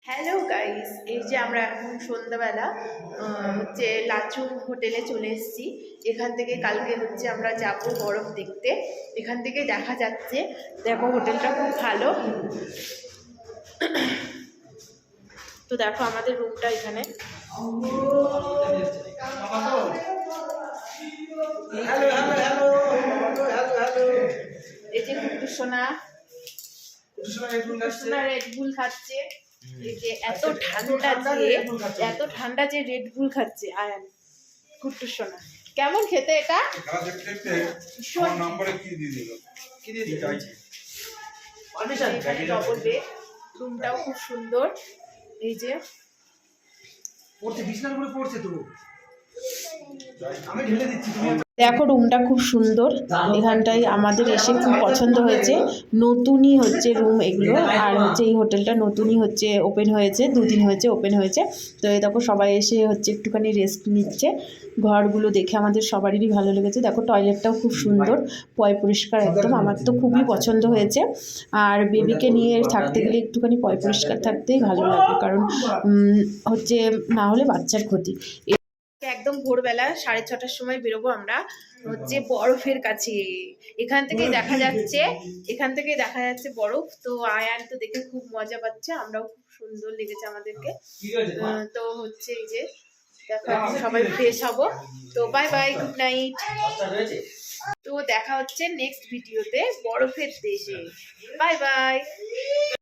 Hello guys, এই যে আমরা এখন সন্ধ্যাবেলা হচ্ছে লাচু হোটেলে চলে এসেছি। এখান থেকে কালকে হচ্ছে আমরা যাব বরফ দেখতে। এখান থেকে দেখা যাচ্ছে, দেখো হোটেলটা খুব ভালো। তো দেখো আমাদের রুমটা এখানে। এই যে কুট্টু সোনা রেডবুল খাচ্ছে। এই যে এত ঠান্ডা যে রেডবুল খাচ্ছে আয়ান। কুট্টু সোনা কেমন খেতে এটা? ডবল বেড, রুমটাও খুব সুন্দর। এই যে দেখো রুমটা খুব সুন্দর। এখানটায় আমাদের এসে খুব পছন্দ হয়েছে। নতুনই হচ্ছে রুম এগুলো, আর হচ্ছে এই হোটেলটা নতুনই হচ্ছে ওপেন হয়েছে, দুদিন হয়েছে ওপেন হয়েছে। তো এই দেখো সবাই এসে হচ্ছে একটুখানি রেস্ট নিচ্ছে। ঘরগুলো দেখে আমাদের সবারই ভালো লেগেছে। দেখো টয়লেটটাও খুব সুন্দর, পরিষ্কার একদম। আমার তো খুবই পছন্দ হয়েছে। আর বেবিকে নিয়ে থাকতে গেলে একটুখানি পরিষ্কার থাকতেই ভালো লাগে, কারণ হচ্ছে না হলে বাচ্চার ক্ষতি। একদম ভোরবেলা 6:30টার সময় বেরোবো আমরা হচ্ছে বরফের কাছে। এখান থেকে দেখা যাচ্ছে বরফ। তো আয়ান তো দেখে খুব মজা পাচ্ছে, আমরাও খুব সুন্দর লেগেছে আমাদেরকে। তো হচ্ছে এই যে দেখো সবাই ফ্রেশ হবো। তো বাই বাই, গুড নাইট। তো দেখা হচ্ছে নেক্সট ভিডিওতে বরফের দেশে। Bye bye.